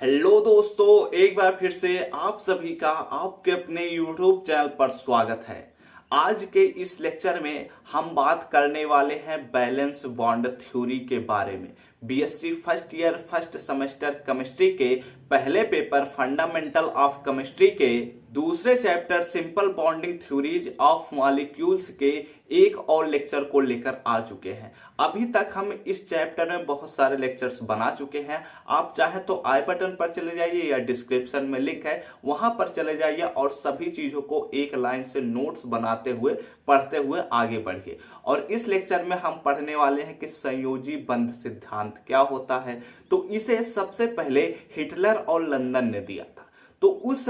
Hello दोस्तों, एक बार फिर से आप सभी का आपके अपने YouTube चैनल पर स्वागत है। आज के इस लेक्चर में हम बात करने वाले हैं बैलेंस बॉन्ड थ्योरी के बारे में। BSc first year first semester chemistry के पहले पेपर फंडामेंटल ऑफ केमिस्ट्री के दूसरे chapter simple bonding theories of molecules के एक और लेक्चर को लेकर आ चुके हैं। अभी तक हम इस चैप्टर में बहुत सारे लेक्चर्स बना चुके हैं। आप चाहे तो आई बटन पर चले जाइए या डिस्क्रिप्शन में लिंक है, वहां पर चले जाइए और सभी चीजों को एक लाइन से नोट्स बनाते हुए पढ़ते हुए आगे बढ़िए। और इस लेक्चर में हम पढ़ने वाले हैं कि संयोजी बंध सिद्धांत क्या होता है। तो इसे सबसे पहले हिटलर और लंदन ने दिया था। तो उस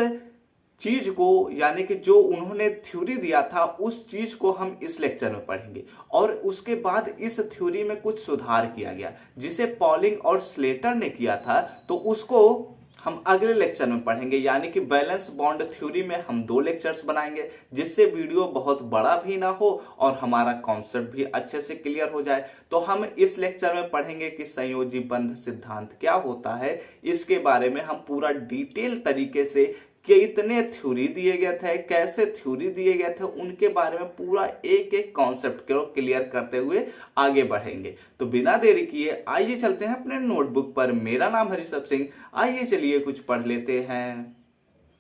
चीज को यानी कि जो उन्होंने थ्योरी दिया था उस चीज को हम इस लेक्चर में पढ़ेंगे। और उसके बाद इस थ्योरी में कुछ सुधार किया गया जिसे पॉलिंग और स्लेटर ने किया था, तो उसको हम अगले लेक्चर में पढ़ेंगे। यानी कि बैलेंस बॉन्ड थ्योरी में हम 2 लेक्चर्स बनाएंगे जिससे वीडियो बहुत बड़ा भी ना हो और हमारा कॉन्सेप्ट भी अच्छे से क्लियर हो जाए। तो हम इस लेक्चर में पढ़ेंगे कि संयोजी बंध सिद्धांत क्या होता है। इसके बारे में हम पूरा डिटेल तरीके से कि इतने थ्योरी दिए गए थे, कैसे थ्योरी दिए गए थे, उनके बारे में पूरा एक एक कॉन्सेप्ट को क्लियर करते हुए आगे बढ़ेंगे। तो बिना देरी किए आइए चलते हैं अपने नोटबुक पर। मेरा नाम है ऋषभ सिंह। आइए चलिए कुछ पढ़ लेते हैं।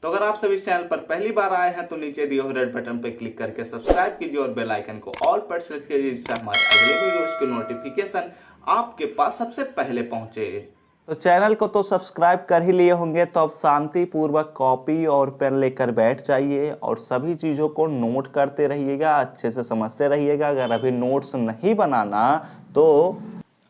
तो अगर आप सभी इस चैनल पर पहली बार आए हैं तो नीचे दिए हुए रेड बटन पर क्लिक करके सब्सक्राइब कीजिए और बेल आइकन को ऑल पर सेलेक्ट कीजिए जिससे हमारे अगले वीडियोस के नोटिफिकेशन आपके पास सबसे पहले पहुंचे। तो चैनल को तो सब्सक्राइब कर ही लिए होंगे, तो अब शांतिपूर्वक कॉपी और पेन लेकर बैठ जाइए और सभी चीज़ों को नोट करते रहिएगा, अच्छे से समझते रहिएगा। अगर अभी नोट्स नहीं बनाना तो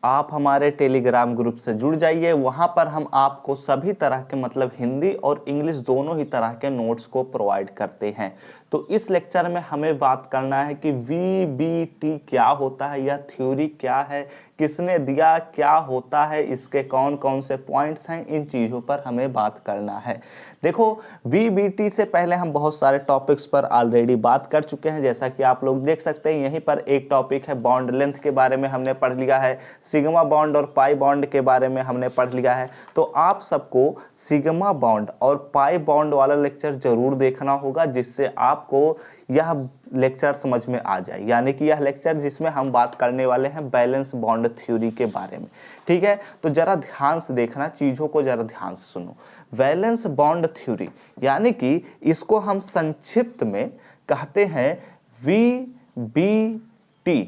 आप हमारे टेलीग्राम ग्रुप से जुड़ जाइए। वहाँ पर हम आपको सभी तरह के मतलब हिंदी और इंग्लिश दोनों ही तरह के नोट्स को प्रोवाइड करते हैं। तो इस लेक्चर में हमें बात करना है कि VBT क्या होता है, यह थ्योरी क्या है, किसने दिया, क्या होता है, इसके कौन कौन से पॉइंट्स हैं, इन चीज़ों पर हमें बात करना है। देखो, VBT से पहले हम बहुत सारे टॉपिक्स पर ऑलरेडी बात कर चुके हैं। जैसा कि आप लोग देख सकते हैं, यहीं पर एक टॉपिक है बॉन्ड लेंथ के बारे में हमने पढ़ लिया है, सिग्मा बॉन्ड और पाई बॉन्ड के बारे में हमने पढ़ लिया है। तो आप सबको सिग्मा बॉन्ड और पाई बॉन्ड वाला लेक्चर जरूर देखना होगा जिससे आपको यह लेक्चर समझ में आ जाए। यानी कि यह लेक्चर जिसमें हम बात करने वाले हैं बैलेंस बॉन्ड थ्योरी के बारे में। ठीक है, तो जरा ध्यान से देखना, चीजों को जरा ध्यान से सुनो। बैलेंस बॉन्ड थ्योरी यानी कि इसको हम संक्षिप्त में कहते हैं VBT।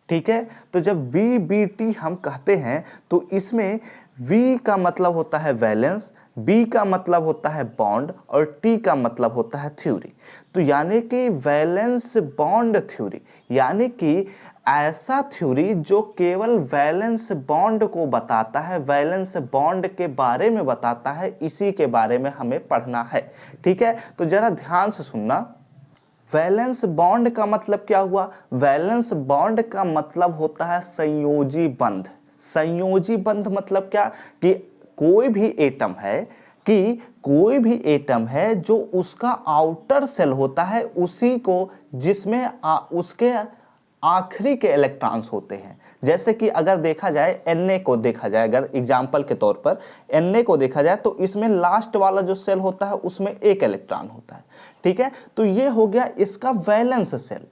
ठीक है, तो जब VBT हम कहते हैं तो इसमें V का मतलब होता है वैलेंस, B का मतलब होता है बॉन्ड और T का मतलब होता है थ्योरी। तो यानी कि वैलेंस बॉन्ड थ्योरी यानी कि ऐसा थ्योरी जो केवल वैलेंस बॉन्ड को बताता है, वैलेंस बॉन्ड के बारे में बताता है, इसी के बारे में हमें पढ़ना है। ठीक है, तो जरा ध्यान से सुनना। वैलेंस बॉन्ड का मतलब क्या हुआ? वैलेंस बॉन्ड का मतलब होता है संयोजी बंध। संयोजी बंध मतलब क्या कि कोई भी एटम है जो उसका आउटर सेल होता है उसी को जिसमें उसके आखिरी के इलेक्ट्रॉन्स होते हैं। जैसे कि अगर देखा जाए Na को देखा जाए, अगर एग्जाम्पल के तौर पर Na को देखा जाए तो इसमें लास्ट वाला जो सेल होता है उसमें एक इलेक्ट्रॉन होता है। ठीक है, तो ये हो गया इसका वैलेंस सेल।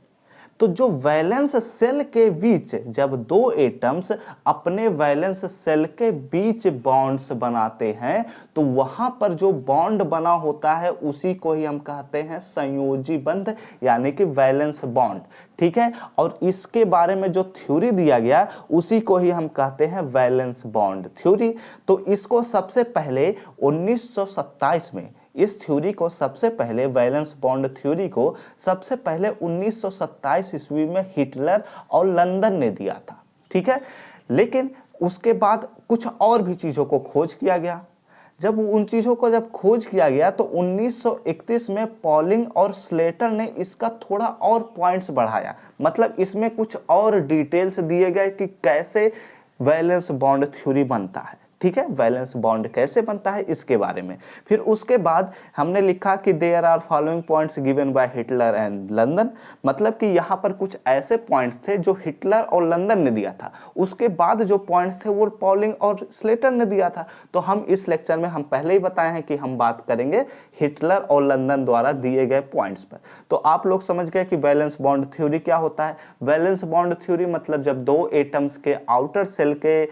तो जो वैलेंस सेल के बीच जब 2 एटम्स अपने वैलेंस सेल के बीच बॉन्ड्स बनाते हैं तो वहां पर जो बॉन्ड बना होता है उसी को ही हम कहते हैं संयोजी बंध यानी कि वैलेंस बॉन्ड। ठीक है, और इसके बारे में जो थ्योरी दिया गया उसी को ही हम कहते हैं वैलेंस बॉन्ड थ्योरी। तो इसको सबसे पहले 1927 में इस थ्योरी को सबसे पहले वैलेंस बॉन्ड थ्योरी को सबसे पहले 1927 ईस्वी में हिटलर और लंदन ने दिया था। ठीक है, लेकिन उसके बाद कुछ और भी चीजों को खोज किया गया। जब उन चीजों को खोज किया गया तो 1931 में पॉलिंग और स्लेटर ने इसका थोड़ा और पॉइंट्स बढ़ाया, मतलब इसमें कुछ और डिटेल्स दिए गए कि कैसे वैलेंस बॉन्ड थ्योरी बनता है। ठीक है, वैलेंस बॉन्ड कैसे बनता है इसके बारे में। फिर उसके बाद हमने लिखा कि there are following points given by Hitler and London, मतलब कि यहाँ पर कुछ ऐसे पॉइंट्स थे जो हिटलर और लंदन ने दिया था, उसके बाद जो पॉइंट्स थे वो पॉलिंग और स्लेटर ने दिया था। तो हम इस लेक्चर में हम पहले ही बताए हैं कि हम बात करेंगे हिटलर और लंदन द्वारा दिए गए पॉइंट्स पर। तो आप लोग समझ गए कि वैलेंस बॉन्ड थ्योरी क्या होता है। वैलेंस बॉन्ड थ्योरी मतलब जब दो एटम्स के आउटर सेल के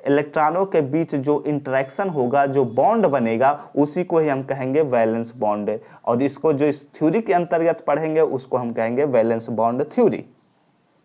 इलेक्ट्रॉनों के बीच जो इंटरेक्शन होगा, जो बॉन्ड बनेगा, उसी को ही हम कहेंगे वैलेंस बॉन्ड। और इसको जो इस थ्योरी के अंतर्गत पढ़ेंगे उसको हम कहेंगे वैलेंस बॉन्ड थ्योरी।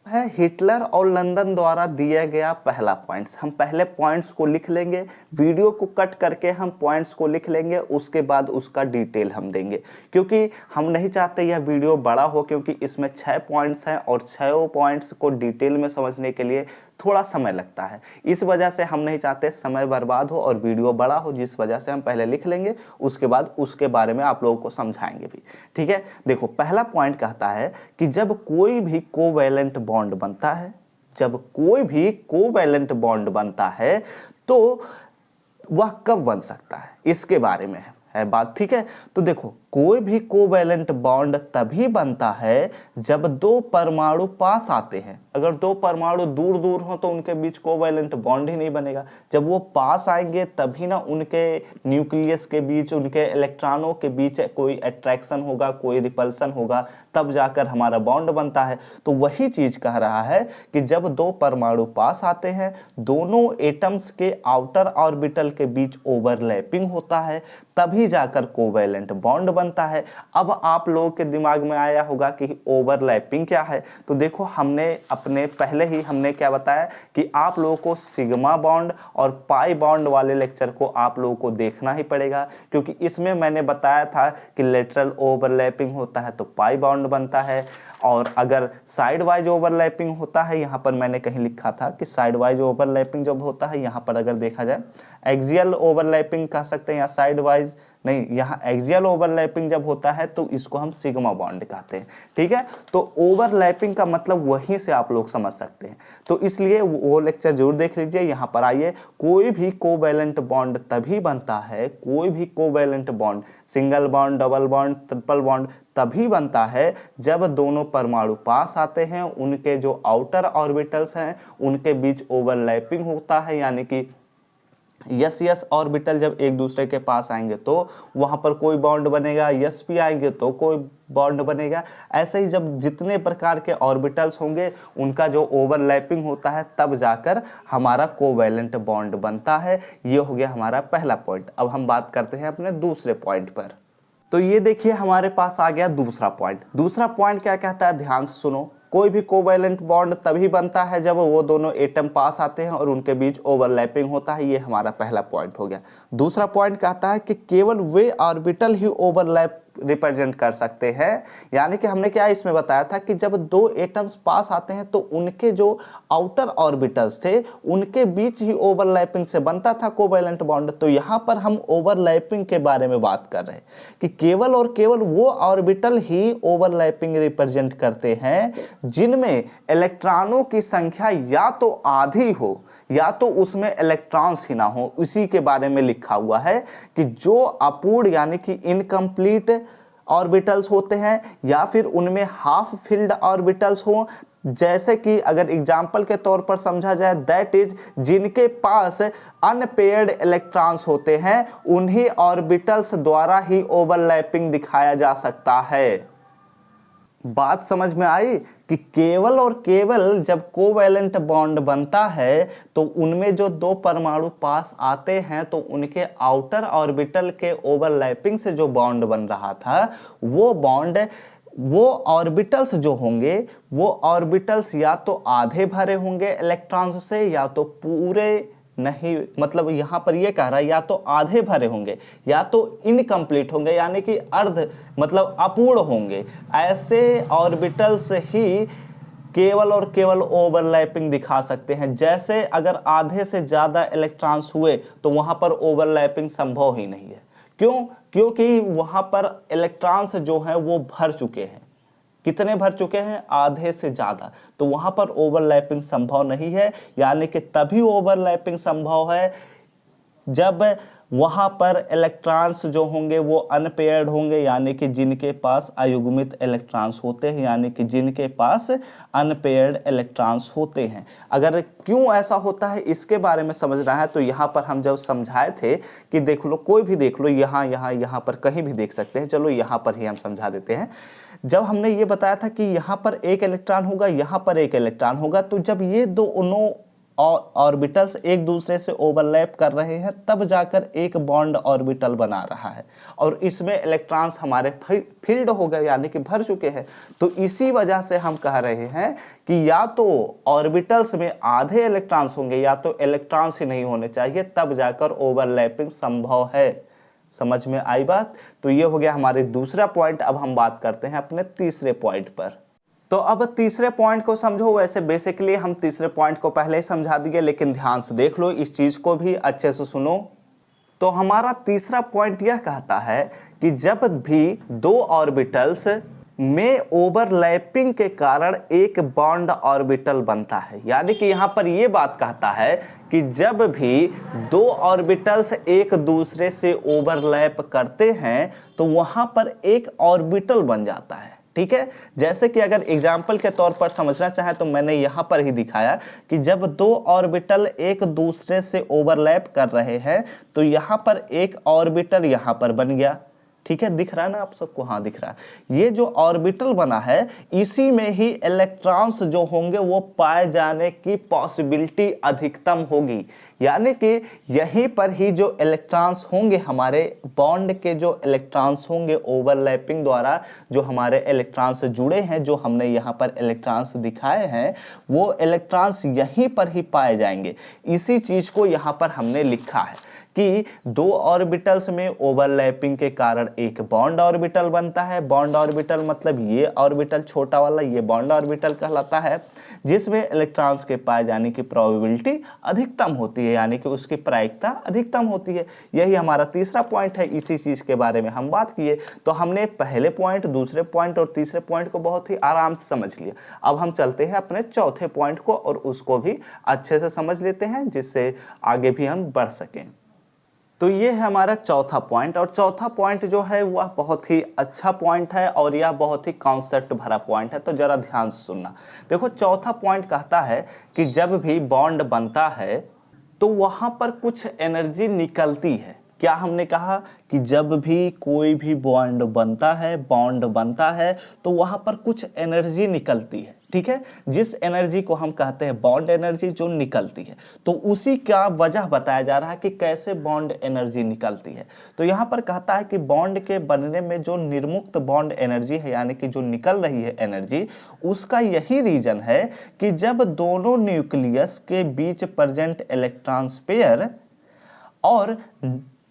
है हिटलर और लंदन द्वारा दिया गया पहला पॉइंट्स। हम पहले पॉइंट्स को लिख लेंगे, वीडियो को कट करके हम पॉइंट्स को लिख लेंगे, उसके बाद उसका डिटेल हम देंगे, क्योंकि हम नहीं चाहते यह वीडियो बड़ा हो, क्योंकि इसमें 6 पॉइंट्स हैं और 6 पॉइंट्स को डिटेल में समझने के लिए थोड़ा समय लगता है। इस वजह से हम नहीं चाहते समय बर्बाद हो और वीडियो बड़ा हो, जिस वजह से हम पहले लिख लेंगे, उसके बाद उसके बारे में आप लोगों को समझाएंगे भी। ठीक है, देखो पहला पॉइंट कहता है कि जब कोई भी कोवैलेंट बॉन्ड बनता है, जब कोई भी कोवैलेंट बॉन्ड बनता है तो वह कब बन सकता है, इसके बारे में है बात। ठीक है, तो देखो कोई भी कोवैलेंट बॉन्ड तभी बनता है जब दो परमाणु पास आते हैं। अगर दो परमाणु दूर दूर हो तो उनके बीच कोवैलेंट बॉन्ड ही नहीं बनेगा। जब वो पास आएंगे तभी ना उनके न्यूक्लियस के बीच, उनके इलेक्ट्रॉनों के बीच कोई अट्रैक्शन होगा, कोई रिपल्सन होगा, तब जाकर हमारा बॉन्ड बनता है। तो वही चीज कह रहा है कि जब दो परमाणु पास आते हैं, दोनों एटम्स के आउटर ऑर्बिटल के बीच ओवरलैपिंग होता है, तभी जाकर कोवैलेंट बॉन्ड बनता है। अब आप लोगों के दिमाग में आया होगा कि ओवरलैपिंग क्या है। तो देखो हमने अपने पहले ही हमने क्या बताया कि आप लोगों को सिग्मा बॉन्ड और पाई बॉन्ड वाले लेक्चर को आप लोगों को देखना ही पड़ेगा, क्योंकि इसमें मैंने बताया था कि लेटरल ओवरलैपिंग होता है तो पाई बॉन्ड बनता है, और अगर साइड वाइज ओवरलैपिंग होता है, यहाँ पर मैंने कहीं लिखा था कि साइड वाइज ओवरलैपिंग जब होता है, यहाँ पर अगर देखा जाए एक्सियल ओवरलैपिंग कह सकते हैं या साइड वाइज नहीं, यहाँ एक्सियल ओवरलैपिंग जब होता है तो इसको हम सिग्मा बॉन्ड कहते हैं। ठीक है, तो ओवरलैपिंग का मतलब वहीं से आप लोग समझ सकते हैं, तो इसलिए वो लेक्चर जरूर देख लीजिए। यहाँ पर आइए, कोई भी कोवैलेंट बॉन्ड तभी बनता है, कोई भी covalent bond, single bond, double bond, triple bond तभी बनता है जब दोनों परमाणु पास आते हैं, उनके जो आउटर ऑर्बिटल्स हैं उनके बीच ओवरलैपिंग होता है, यानी कि यस यस ऑर्बिटल जब एक दूसरे के पास आएंगे तो वहां पर कोई बॉन्ड बनेगा, यस पी आएंगे तो कोई बॉन्ड बनेगा। ऐसे ही जब जितने प्रकार के ऑर्बिटल्स होंगे उनका जो ओवरलैपिंग होता है तब जाकर हमारा कोवैलेंट बॉन्ड बनता है। ये हो गया हमारा पहला पॉइंट। अब हम बात करते हैं अपने दूसरे पॉइंट पर। तो ये देखिए हमारे पास आ गया दूसरा पॉइंट। दूसरा पॉइंट क्या कहता है, ध्यान से सुनो। कोई भी कोवैलेंट बॉन्ड तभी बनता है जब वो दोनों एटम पास आते हैं और उनके बीच ओवरलैपिंग होता है। ये हमारा पहला पॉइंट हो गया। दूसरा पॉइंट कहता है कि केवल वे ऑर्बिटल ही ओवरलैप रिप्रेजेंट कर सकते हैं, यानी कि हमने क्या इसमें बताया था कि जब दो एटम्स पास आते हैं तो उनके जो आउटर ऑर्बिटल्स थे उनके बीच ही ओवरलैपिंग से बनता था कोवैलेंट बॉन्ड। तो यहाँ पर हम ओवरलैपिंग के बारे में बात कर रहे हैं कि केवल और केवल वो ऑर्बिटल ही ओवरलैपिंग रिप्रेजेंट करते हैं जिनमें इलेक्ट्रॉनों की संख्या या तो आधी हो या तो उसमें इलेक्ट्रॉन्स ही ना हो। इसी के बारे में लिखा हुआ है कि जो अपूर्ण यानी कि इनकम्प्लीट ऑर्बिटल्स होते हैं या फिर उनमें हाफ फिल्ड ऑर्बिटल्स हो, जैसे कि अगर एग्जांपल के तौर पर समझा जाए, दैट इज जिनके पास अनपेयर्ड इलेक्ट्रॉन्स होते हैं, उन्हीं ऑर्बिटल्स द्वारा ही ओवरलैपिंग दिखाया जा सकता है। बात समझ में आई कि केवल और केवल जब कोवैलेंट बॉन्ड बनता है तो उनमें जो दो परमाणु पास आते हैं तो उनके आउटर ऑर्बिटल के ओवरलैपिंग से जो बॉन्ड बन रहा था वो बॉन्ड, वो ऑर्बिटल्स जो होंगे वो ऑर्बिटल्स या तो आधे भरे होंगे इलेक्ट्रॉन्स से या तो पूरे नहीं, मतलब यहाँ पर ये कह रहा है या तो आधे भरे होंगे या तो इनकम्प्लीट होंगे, यानी कि अर्ध मतलब अपूर्ण होंगे। ऐसे ऑर्बिटल्स ही केवल और केवल ओवरलैपिंग दिखा सकते हैं। जैसे अगर आधे से ज़्यादा इलेक्ट्रॉन्स हुए तो वहाँ पर ओवरलैपिंग संभव ही नहीं है। क्यों? क्योंकि वहाँ पर इलेक्ट्रॉन्स जो हैं वो भर चुके हैं। कितने भर चुके हैं? आधे से ज्यादा। तो वहां पर ओवरलैपिंग संभव नहीं है, यानी कि तभी ओवरलैपिंग संभव है जब वहाँ पर इलेक्ट्रॉन्स जो होंगे वो अनपेयर्ड होंगे, यानी कि जिनके पास अयुग्मित इलेक्ट्रॉन्स होते हैं, यानी कि जिनके पास अनपेयर्ड इलेक्ट्रॉन्स होते हैं। अगर क्यों ऐसा होता है इसके बारे में समझना है तो यहाँ पर हम जब समझाए थे कि देख लो, कोई भी देख लो, यहाँ यहाँ यहाँ पर कहीं भी देख सकते हैं, चलो यहाँ पर ही हम समझा देते हैं। जब हमने ये बताया था कि यहाँ पर एक इलेक्ट्रॉन होगा, यहाँ पर एक इलेक्ट्रॉन होगा, तो जब ये दोनों ऑर्बिटल्स एक दूसरे से ओवरलैप कर रहे हैं तब जाकर एक बॉन्ड ऑर्बिटल बना रहा है, और इसमें इलेक्ट्रॉन्स हमारे फील्ड हो गए, यानी कि भर चुके हैं। तो इसी वजह से हम कह रहे हैं कि या तो ऑर्बिटल्स में आधे इलेक्ट्रॉन्स होंगे या तो इलेक्ट्रॉन्स ही नहीं होने चाहिए, तब जाकर ओवरलैपिंग संभव है। समझ में आई बात? तो ये हो गया हमारे दूसरा पॉइंट। अब हम बात करते हैं अपने तीसरे पॉइंट पर। तो अब तीसरे पॉइंट को समझो। वैसे बेसिकली हम तीसरे पॉइंट को पहले ही समझा दिए, लेकिन ध्यान से देख लो, इस चीज को भी अच्छे से सुनो। तो हमारा तीसरा पॉइंट यह कहता है कि जब भी दो ऑर्बिटल्स में ओवरलैपिंग के कारण एक बॉन्ड ऑर्बिटल बनता है, यानी कि यहां पर यह बात कहता है कि जब भी दो ऑर्बिटल्स एक दूसरे से ओवरलैप करते हैं तो वहां पर एक ऑर्बिटल बन जाता है। ठीक है, जैसे कि अगर एग्जाम्पल के तौर पर समझना चाहे तो मैंने यहां पर ही दिखाया कि जब दो ऑर्बिटल एक दूसरे से ओवरलैप कर रहे हैं तो यहां पर एक ऑर्बिटल यहां पर बन गया। ठीक है, दिख रहा है ना आप सबको? हाँ, दिख रहा है। ये जो ऑर्बिटल बना है इसी में ही इलेक्ट्रॉन्स जो होंगे वो पाए जाने की पॉसिबिलिटी अधिकतम होगी, यानी कि यहीं पर ही जो इलेक्ट्रॉन्स होंगे, हमारे बॉन्ड के जो इलेक्ट्रॉन्स होंगे ओवरलैपिंग द्वारा जो हमारे इलेक्ट्रॉन्स जुड़े हैं, जो हमने यहाँ पर इलेक्ट्रॉन्स दिखाए हैं, वो इलेक्ट्रॉन्स यहीं पर ही पाए जाएंगे। इसी चीज को यहाँ पर हमने लिखा है कि दो ऑर्बिटल्स में ओवरलैपिंग के कारण एक बॉन्ड ऑर्बिटल बनता है। बॉन्ड ऑर्बिटल मतलब ये ऑर्बिटल छोटा वाला, ये बॉन्ड ऑर्बिटल कहलाता है, जिसमें इलेक्ट्रॉन्स के पाए जाने की प्रोबेबिलिटी अधिकतम होती है, यानी कि उसकी प्रायिकता अधिकतम होती है। यही हमारा तीसरा पॉइंट है। इसी चीज के बारे में हम बात किए। तो हमने पहले पॉइंट, दूसरे पॉइंट और तीसरे पॉइंट को बहुत ही आराम से समझ लिया। अब हम चलते हैं अपने चौथे पॉइंट को और उसको भी अच्छे से समझ लेते हैं, जिससे आगे भी हम बढ़ सकें। तो ये है हमारा चौथा पॉइंट, और चौथा पॉइंट जो है वह बहुत ही अच्छा पॉइंट है और यह बहुत ही कॉन्सेप्ट भरा पॉइंट है। तो जरा ध्यान से सुनना। देखो, चौथा पॉइंट कहता है कि जब भी बॉन्ड बनता है तो वहां पर कुछ एनर्जी निकलती है। क्या हमने कहा कि जब भी कोई भी बॉन्ड बनता है तो वहां पर कुछ एनर्जी निकलती है। ठीक है, जिस एनर्जी को हम कहते हैं बॉन्ड एनर्जी जो निकलती है, तो उसी का वजह बताया जा रहा है कि कैसे बॉन्ड एनर्जी निकलती है। तो यहाँ पर कहता है कि बॉन्ड के बनने में जो निर्मुक्त बॉन्ड एनर्जी है, यानी कि जो निकल रही है एनर्जी, उसका यही रीजन है कि जब दोनों न्यूक्लियस के बीच प्रेजेंट इलेक्ट्रॉन्स पेयर और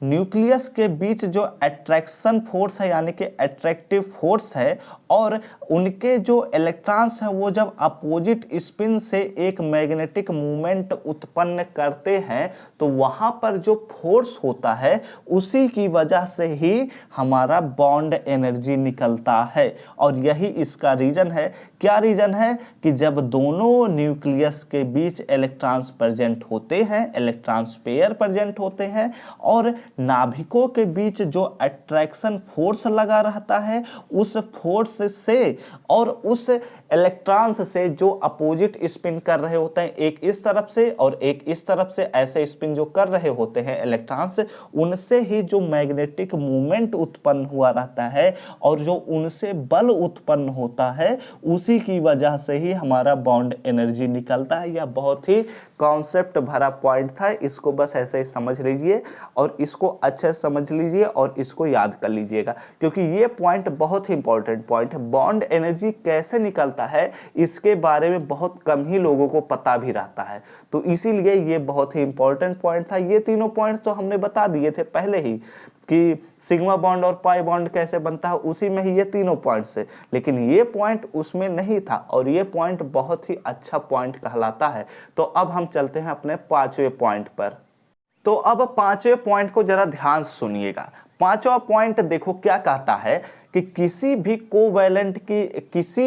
न्यूक्लियस के बीच जो अट्रैक्शन फोर्स है, यानी कि अट्रैक्टिव फोर्स है, और उनके जो इलेक्ट्रॉन्स हैं वो जब अपोजिट स्पिन से एक मैग्नेटिक मूवमेंट उत्पन्न करते हैं तो वहां पर जो फोर्स होता है उसी की वजह से ही हमारा बॉन्ड एनर्जी निकलता है। और यही इसका रीजन है। क्या रीजन है? कि जब दोनों न्यूक्लियस के बीच इलेक्ट्रॉन्स प्रेजेंट होते हैं, इलेक्ट्रॉन्स पेयर प्रेजेंट होते हैं, और नाभिकों के बीच जो अट्रैक्शन फोर्स लगा रहता है, उस फोर्स से और उस इलेक्ट्रॉन्स से जो अपोजिट स्पिन कर रहे होते हैं, एक इस तरफ से और एक इस तरफ से, ऐसे स्पिन जो कर रहे होते हैं इलेक्ट्रॉन्स, उनसे ही जो मैग्नेटिक मूवमेंट उत्पन्न हुआ रहता है और जो उनसे बल उत्पन्न होता है, उसी की वजह से ही हमारा बॉन्ड एनर्जी निकलता है। यह बहुत ही कॉन्सेप्ट भरा पॉइंट था। इसको बस ऐसे ही समझ लीजिए और इसको अच्छे से समझ लीजिए और इसको याद कर लीजिएगा, क्योंकि ये पॉइंट बहुत ही इंपॉर्टेंट पॉइंट है। बॉन्ड एनर्जी कैसे निकलता है इसके बारे में बहुत कम ही लोगों को पता भी रहता है, तो इसीलिए ये बहुत ही इंपॉर्टेंट पॉइंट था। ये तीनों पॉइंट तो हमने बता दिए थे पहले ही कि सिग्मा बॉन्ड और पाई बॉन्ड कैसे बनता है, उसी में ही ये तीनों पॉइंट्स है, लेकिन ये पॉइंट उसमें नहीं था और ये पॉइंट बहुत ही अच्छा पॉइंट कहलाता है। तो अब हम चलते हैं अपने पांचवें पॉइंट पर। तो अब पांचवें पॉइंट को जरा ध्यान से सुनिएगा। पांचवा पॉइंट देखो क्या कहता है कि किसी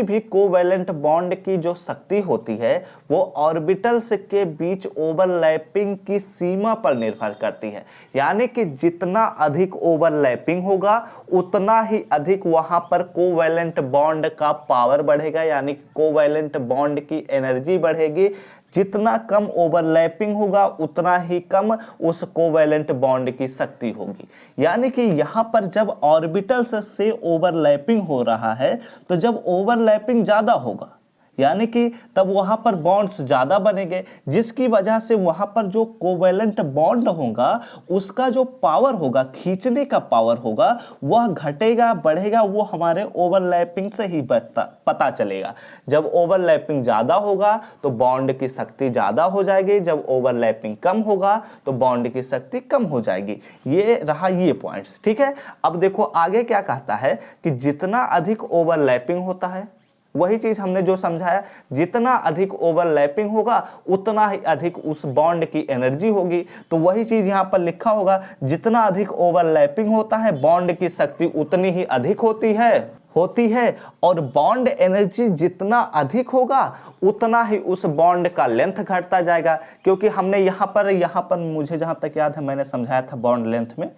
भी कोवैलेंट बॉन्ड की जो शक्ति होती है वो ऑर्बिटल्स के बीच ओवरलैपिंग की सीमा पर निर्भर करती है। यानी कि जितना अधिक ओवरलैपिंग होगा उतना ही अधिक वहां पर कोवैलेंट बॉन्ड का पावर बढ़ेगा, यानी कि कोवैलेंट बॉन्ड की एनर्जी बढ़ेगी। जितना कम ओवरलैपिंग होगा उतना ही कम उस कोवैलेंट बॉन्ड की शक्ति होगी। यानी कि यहां पर जब ऑर्बिटल्स से ओवरलैपिंग हो रहा है तो जब ओवरलैपिंग ज्यादा होगा यानी कि तब वहां पर बॉन्ड्स ज्यादा बनेंगे, जिसकी वजह से वहां पर जो कोवैलेंट बॉन्ड होगा उसका जो पावर होगा, खींचने का पावर होगा, वह घटेगा बढ़ेगा, वो हमारे ओवरलैपिंग से ही पता चलेगा। जब ओवरलैपिंग ज्यादा होगा तो बॉन्ड की शक्ति ज्यादा हो जाएगी, जब ओवरलैपिंग कम होगा तो बॉन्ड की शक्ति कम हो जाएगी। ये रहा ये पॉइंट्स, ठीक है। अब देखो आगे क्या कहता है कि जितना अधिक ओवरलैपिंग होता है, वही चीज हमने जो समझाया, जितना अधिक ओवरलैपिंग होगा उतना ही अधिक उस बॉन्ड की एनर्जी होगी। तो वही चीज यहां पर लिखा होगा, जितना अधिक ओवरलैपिंग होता है बॉन्ड की शक्ति उतनी ही अधिक होती है और बॉन्ड एनर्जी जितना अधिक होगा उतना ही उस बॉन्ड का लेंथ घटता जाएगा। क्योंकि हमने यहाँ पर मुझे जहां तक याद है मैंने समझाया था बॉन्ड लेंथ में,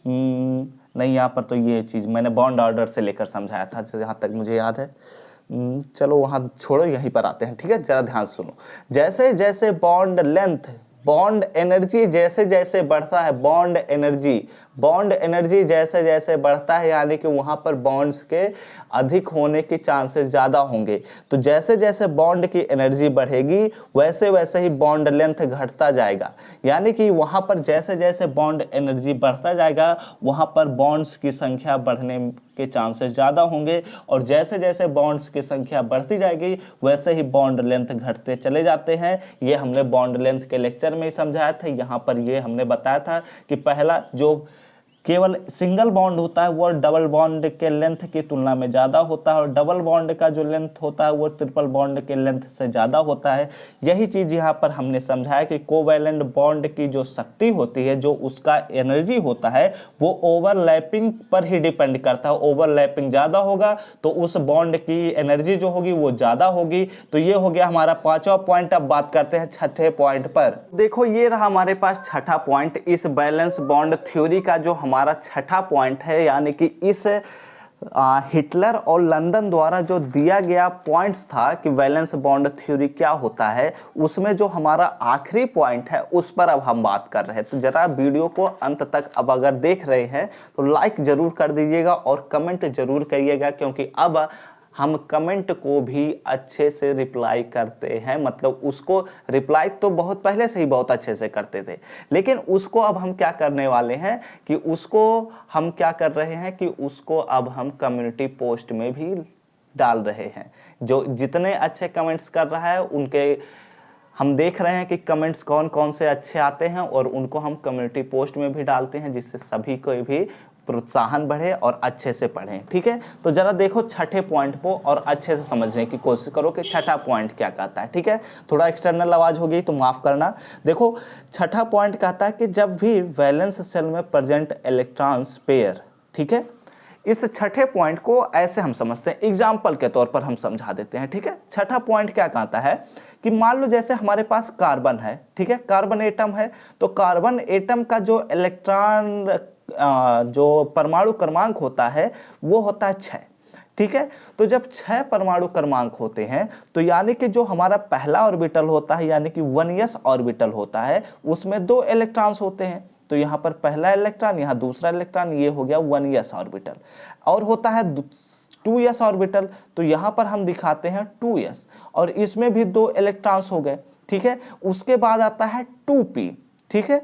नहीं यहाँ पर तो ये चीज मैंने बॉन्ड ऑर्डर से लेकर समझाया था जहां तक मुझे याद है। चलो वहां छोड़ो, यहीं पर आते हैं, ठीक है। जरा ध्यान सुनो, जैसे जैसे बॉन्ड लेंथ, बॉन्ड एनर्जी जैसे जैसे बढ़ता है, बॉन्ड एनर्जी जैसे जैसे बढ़ता है यानी कि वहां पर बॉन्ड्स के अधिक होने के चांसेस ज्यादा होंगे। तो जैसे जैसे बॉन्ड की एनर्जी बढ़ेगी वैसे वैसे ही बॉन्ड लेंथ घटता जाएगा। यानी कि वहां पर जैसे जैसे बॉन्ड एनर्जी बढ़ता जाएगा वहां पर बॉन्ड्स की संख्या बढ़ने के चांसेस ज्यादा होंगे और जैसे जैसे बॉन्ड्स की संख्या बढ़ती जाएगी वैसे ही बॉन्ड लेंथ घटते चले जाते हैं। ये हमने बॉन्ड लेंथ के लेक्चर में ही समझाया था। यहाँ पर ये हमने बताया था कि पहला जो केवल सिंगल बॉन्ड होता है वो डबल बॉन्ड के लेंथ की तुलना में ज़्यादा होता है और डबल बॉन्ड का जो लेंथ होता है वो ट्रिपल बॉन्ड के लेंथ से ज़्यादा होता है। यही चीज़ यहाँ पर हमने समझाया कि कोवैलेंट बॉन्ड की जो शक्ति होती है, जो उसका एनर्जी होता है वो ओवरलैपिंग पर ही डिपेंड करता है। ओवरलैपिंग ज़्यादा होगा तो उस बॉन्ड की एनर्जी जो होगी वो ज़्यादा होगी। तो ये हो गया हमारा पांचवा पॉइंट। अब बात करते हैं छठे पॉइंट पर। देखो ये रहा हमारे पास छठा पॉइंट, इस बैलेंस बॉन्ड थ्योरी का जो हमारा छठा पॉइंट है, यानी कि इस हिटलर और लंदन द्वारा जो दिया गया पॉइंट्स था कि वैलेंस बॉन्ड थ्योरी क्या होता है, उसमें जो हमारा आखिरी पॉइंट है उस पर अब हम बात कर रहे हैं। तो जरा वीडियो को अंत तक अब अगर देख रहे हैं तो लाइक जरूर कर दीजिएगा और कमेंट जरूर करिएगा, क्योंकि अब हम कमेंट को भी अच्छे से रिप्लाई करते हैं। मतलब उसको रिप्लाई तो बहुत पहले से ही बहुत अच्छे से करते थे, लेकिन उसको अब हम क्या करने वाले हैं कि उसको हम क्या कर रहे हैं कि उसको अब हम कम्युनिटी पोस्ट में भी डाल रहे हैं। जो जितने अच्छे कमेंट्स कर रहा है उनके हम देख रहे हैं कि कमेंट्स कौन कौन से अच्छे आते हैं और उनको हम कम्युनिटी पोस्ट में भी डालते हैं, जिससे सभी को भी प्रोत्साहन बढ़े और अच्छे से पढ़ें। ठीक है, तो जरा देखो छठे पॉइंट को और अच्छे से समझने की कोशिश करो कि छठा पॉइंट क्या कहता है। ठीक है, थोड़ा एक्सटर्नल आवाज हो गई तो माफ करना। देखो छठा पॉइंट कहता है कि जब भी वैलेंस शेल में प्रेजेंट इलेक्ट्रॉन्स पेयर, ठीक है, इस छठे पॉइंट को ऐसे हम समझते हैं, एग्जाम्पल के तौर पर हम समझा देते हैं। ठीक है, छठा पॉइंट क्या कहता है कि मान लो जैसे हमारे पास कार्बन है, ठीक है, कार्बन एटम है, तो कार्बन एटम का जो इलेक्ट्रॉन जो परमाणु क्रमांक होता है वो होता है 6। ठीक है, तो जब 6 परमाणु क्रमांक होते हैं तो यानी कि जो हमारा पहला ऑर्बिटल होता है यानी कि 1s ऑर्बिटल होता है, उसमें 2 इलेक्ट्रॉन्स होते हैं। तो यहाँ पर पहला इलेक्ट्रॉन, यहाँ दूसरा इलेक्ट्रॉन, ये हो गया 1s ऑर्बिटल। और होता है 2s ऑर्बिटल, तो यहाँ पर हम दिखाते हैं 2s और इसमें भी 2 इलेक्ट्रॉन्स हो गए। ठीक है, उसके बाद आता है 2p। ठीक है,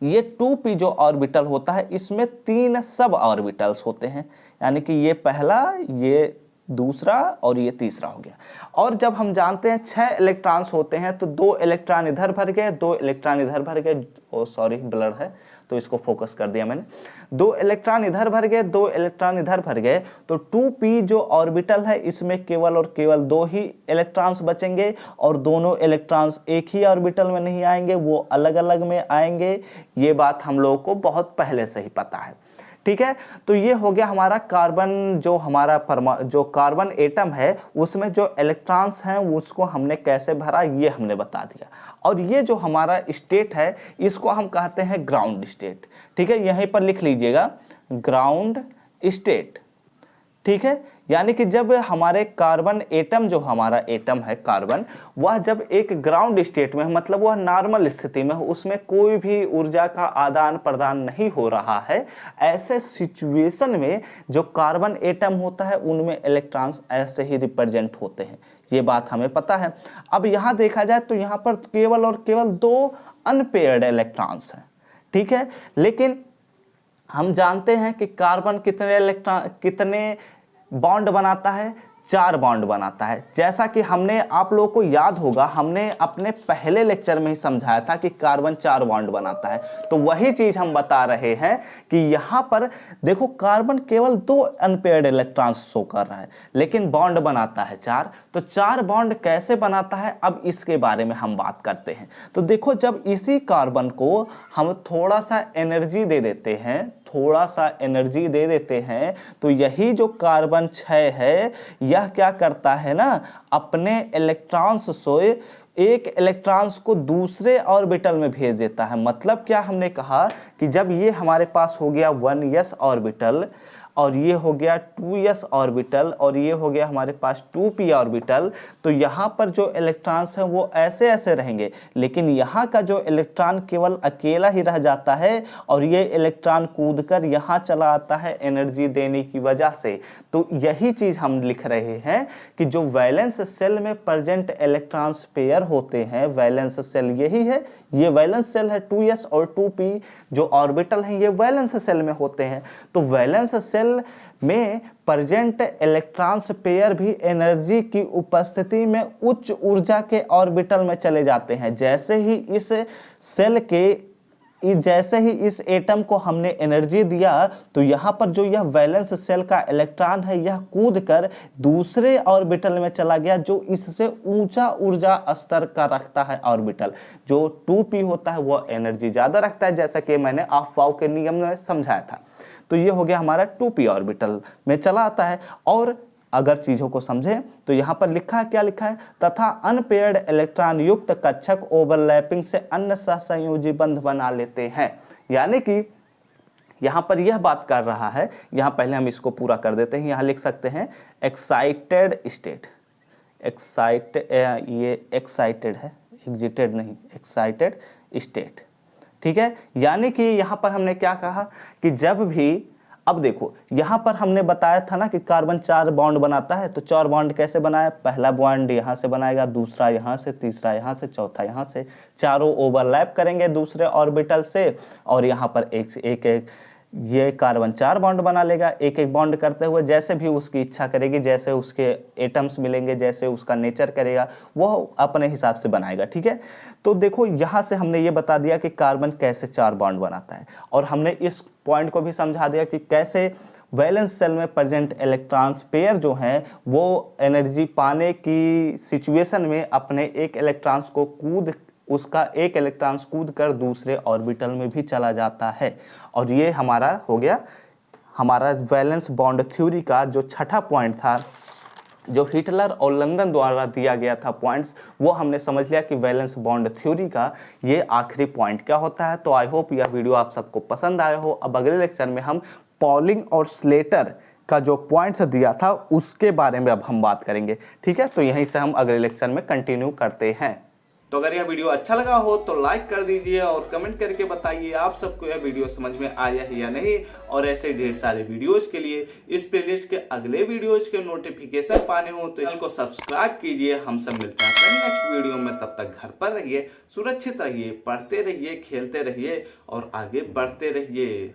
ये 2p जो ऑर्बिटल होता है इसमें 3 सब ऑर्बिटल्स होते हैं, यानी कि ये पहला, ये दूसरा और ये तीसरा हो गया। और जब हम जानते हैं 6 इलेक्ट्रॉन्स होते हैं तो 2 इलेक्ट्रॉन इधर भर गए, 2 इलेक्ट्रॉन इधर भर गए। ओ सॉरी, ब्लर है तो इसको फोकस कर दिया मैंने। 2 इलेक्ट्रॉन इधर भर गए, 2 इलेक्ट्रॉन इधर भर गए, तो 2p जो ऑर्बिटल है इसमें केवल और केवल 2 ही इलेक्ट्रॉन्स बचेंगे और दोनों इलेक्ट्रॉन्स एक ही ऑर्बिटल में नहीं आएंगे, वो अलग अलग में आएंगे। ये बात हम लोगों को बहुत पहले से ही पता है। ठीक है। तो ये हो गया हमारा कार्बन, जो हमारा जो कार्बन एटम है उसमें जो इलेक्ट्रॉन्स हैं उसको हमने कैसे भरा ये हमने बता दिया। और ये जो हमारा स्टेट है इसको हम कहते हैं ग्राउंड स्टेट, ठीक है। यहीं पर लिख लीजिएगा ग्राउंड स्टेट, ठीक है। यानी कि जब हमारे कार्बन एटम, जो हमारा एटम है कार्बन, वह जब एक ग्राउंड स्टेट में है, मतलब वह नॉर्मल स्थिति में है, उसमें कोई भी ऊर्जा का आदान प्रदान नहीं हो रहा है, ऐसे सिचुएशन में जो कार्बन एटम होता है उनमें इलेक्ट्रॉन्स ऐसे ही रिप्रेजेंट होते हैं। ये बात हमें पता है। अब यहाँ देखा जाए तो यहाँ पर केवल और केवल 2 अनपेयर्ड इलेक्ट्रॉन्स हैं, ठीक है। लेकिन हम जानते हैं कि कार्बन कितने बॉन्ड बनाता है, 4 बॉन्ड बनाता है। जैसा कि हमने, आप लोगों को याद होगा, हमने अपने पहले लेक्चर में ही समझाया था कि कार्बन 4 बॉन्ड बनाता है। तो वही चीज हम बता रहे हैं कि यहाँ पर देखो कार्बन केवल 2 अनपेयर्ड इलेक्ट्रॉन्स शो कर रहा है, लेकिन बॉन्ड बनाता है 4। तो 4 बॉन्ड कैसे बनाता है, अब इसके बारे में हम बात करते हैं। तो देखो, जब इसी कार्बन को हम थोड़ा सा एनर्जी दे देते हैं, तो यही जो कार्बन 6 है यह क्या करता है ना, अपने इलेक्ट्रॉन्स से एक इलेक्ट्रॉन्स को दूसरे ऑर्बिटल में भेज देता है। मतलब क्या हमने कहा कि जब ये हमारे पास हो गया 1s ऑर्बिटल, और ये हो गया 2s ऑर्बिटल, और ये हो गया हमारे पास 2p ऑर्बिटल, तो यहाँ पर जो इलेक्ट्रॉन्स हैं वो ऐसे ऐसे रहेंगे, लेकिन यहाँ का जो इलेक्ट्रॉन केवल अकेला ही रह जाता है, और ये इलेक्ट्रॉन कूदकर यहाँ चला आता है एनर्जी देने की वजह से। तो यही चीज हम लिख रहे हैं कि जो वैलेंस सेल में प्रेजेंट इलेक्ट्रॉन्स पेयर होते हैं, वैलेंस सेल यही है, ये वैलेंस सेल है 2s और 2p, जो ऑर्बिटल हैं ये वैलेंस सेल में होते हैं। तो वैलेंस सेल में प्रेजेंट इलेक्ट्रॉन्स पेयर भी एनर्जी की उपस्थिति में उच्च ऊर्जा के ऑर्बिटल में चले जाते हैं। जैसे ही इस एटम को हमने एनर्जी दिया, तो यहाँ पर जो यह वैलेंस सेल का इलेक्ट्रॉन है यह कूदकर दूसरे ऑर्बिटल में चला गया, जो इससे ऊंचा ऊर्जा स्तर का रखता है ऑर्बिटल। जो 2p होता है वह एनर्जी ज्यादा रखता है, जैसा कि मैंने अफवाह के नियम में समझाया था। तो ये हो गया हमारा 2p ऑर्बिटल में चला आता है। और अगर चीजों को समझें तो यहाँ पर लिखा है, क्या लिखा है, तथा अनपेयर्ड इलेक्ट्रॉन युक्त कक्षक ओवरलैपिंग से अन्य सहसंयोजी बंध बना लेते हैं। यानी कि यहाँ पर यह बात कर रहा है, यहाँ पहले हम इसको पूरा कर देते हैं। यहाँ लिख सकते हैं एक्साइटेड स्टेट, ये एक्साइटेड है, एग्जिटेड नहीं, एक्साइटेड स्टेट, ठीक है। यानी कि यहाँ पर हमने क्या कहा कि जब भी, अब देखो यहाँ पर हमने बताया था ना कि कार्बन 4 बॉन्ड बनाता है। तो 4 बॉन्ड कैसे बनाया, पहला बॉन्ड यहाँ से बनाएगा, दूसरा यहाँ से, तीसरा यहाँ से, चौथा यहाँ से, चारों ओवरलैप करेंगे दूसरे ऑर्बिटल से, और यहाँ पर एक ये कार्बन 4 बॉन्ड बना लेगा, एक एक बॉन्ड करते हुए, जैसे भी उसकी इच्छा करेगी, जैसे उसके एटम्स मिलेंगे, जैसे उसका नेचर करेगा, वो अपने हिसाब से बनाएगा, ठीक है। तो देखो यहाँ से हमने ये बता दिया कि कार्बन कैसे 4 बॉन्ड बनाता है, और हमने इस पॉइंट को भी समझा दिया कि कैसे वैलेंस सेल में प्रेजेंट इलेक्ट्रॉन्स पेयर जो हैं वो एनर्जी पाने की सिचुएशन में अपने एक इलेक्ट्रॉन्स को उसका एक इलेक्ट्रॉन कूद कर दूसरे ऑर्बिटल में भी चला जाता है। और ये हमारा हो गया हमारा वैलेंस बॉन्ड थ्योरी का जो 6ठा पॉइंट था, जो हिटलर और लंदन द्वारा दिया गया था पॉइंट्स, वो हमने समझ लिया कि वैलेंस बॉन्ड थ्योरी का ये आखिरी पॉइंट क्या होता है। तो आई होप यह वीडियो आप सबको पसंद आया हो। अब अगले लेक्चर में हम पॉलिंग और स्लेटर का जो पॉइंट्स दिया था उसके बारे में अब हम बात करेंगे, ठीक है। तो यहीं से हम अगले लेक्चर में कंटिन्यू करते हैं। तो अगर यह वीडियो अच्छा लगा हो तो लाइक कर दीजिए और कमेंट करके बताइए आप सबको यह वीडियो समझ में आया है या नहीं। और ऐसे ढेर सारे वीडियोज के लिए इस प्लेलिस्ट के अगले वीडियोज के नोटिफिकेशन पाने हो तो इसको सब्सक्राइब कीजिए। हम सब मिलते हैं नेक्स्ट वीडियो में, तब तक घर पर रहिए, सुरक्षित रहिए, पढ़ते रहिए, खेलते रहिए और आगे बढ़ते रहिए।